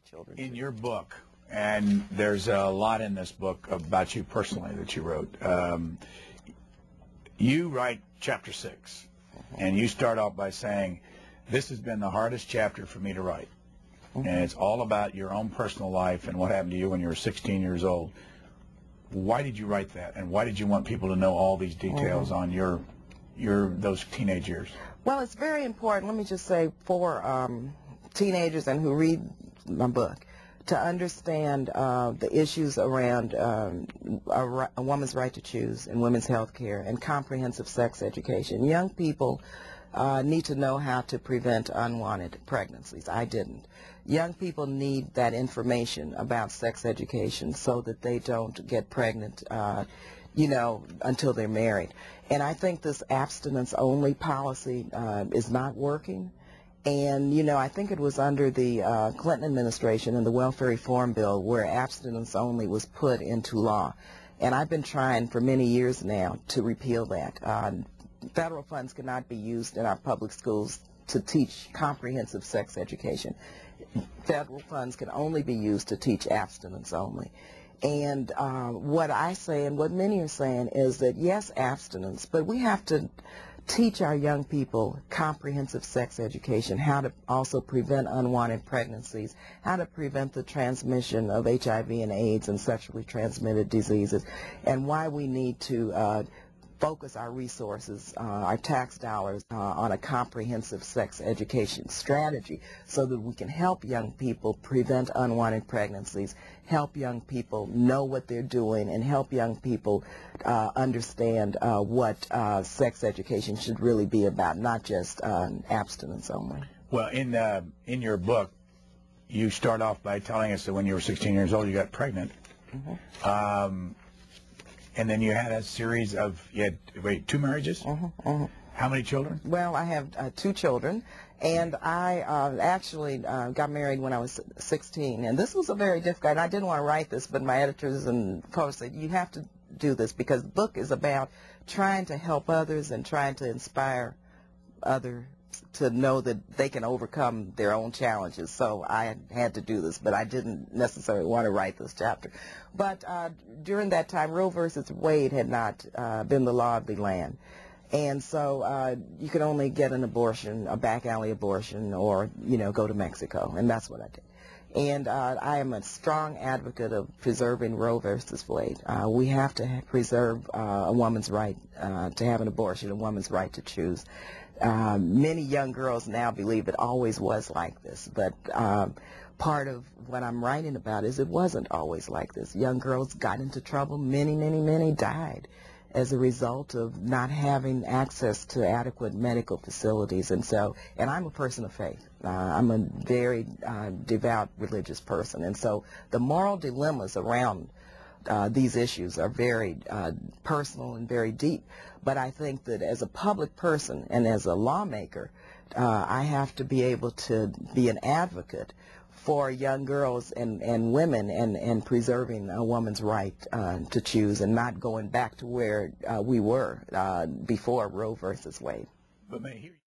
children. In your book, and there's a lot in this book about you personally that you wrote, you write chapter 6, and you start off by saying, this has been the hardest chapter for me to write. And it's all about your own personal life and what happened to you when you were 16 years old. Why did you write that, and why did you want people to know all these details on those teenage years? Well, it's very important, let me just say, for teenagers and who read my book, to understand the issues around a woman's right to choose and women's health care and comprehensive sex education. Young people need to know how to prevent unwanted pregnancies. I didn't. Young people need that information about sex education so that they don't get pregnant, you know, until they're married. And I think this abstinence-only policy is not working. And, you know, I think it was under the Clinton administration and the Welfare Reform Bill where abstinence only was put into law. And I've been trying for many years now to repeal that. Federal funds cannot be used in our public schools to teach comprehensive sex education. Federal funds can only be used to teach abstinence only. And what I say and what many are saying is that, yes, abstinence, but we have to teach our young people comprehensive sex education, how to also prevent unwanted pregnancies, how to prevent the transmission of HIV and AIDS and sexually transmitted diseases, and why we need to focus our resources, our tax dollars, on a comprehensive sex education strategy so that we can help young people prevent unwanted pregnancies, help young people know what they're doing, and help young people understand what sex education should really be about, not just abstinence only. Well, in your book, you start off by telling us that when you were 16 years old, you got pregnant. And then you had a series of, two marriages? How many children? Well, I have 2 children, and I actually got married when I was 16. And this was a very difficult, and I didn't want to write this, but my editors and publishers said, you have to do this because the book is about trying to help others and trying to inspire others to know that they can overcome their own challenges. So I had to do this, but I didn't necessarily want to write this chapter. But during that time, Roe versus Wade had not been the law of the land. And so you could only get an abortion, a back alley abortion, or, you know, go to Mexico. And that's what I did. And I am a strong advocate of preserving Roe versus Wade. We have to preserve a woman's right to have an abortion, a woman's right to choose. Many young girls now believe it always was like this, but part of what I'm writing about is it wasn't always like this. Young girls got into trouble. Many died as a result of not having access to adequate medical facilities. And I'm a person of faith. I'm a very devout religious person. And so the moral dilemmas around these issues are very personal and very deep. But I think that as a public person and as a lawmaker, I have to be able to be an advocate for young girls and women and preserving a woman's right to choose and not going back to where we were before Roe versus Wade. But may I hear you?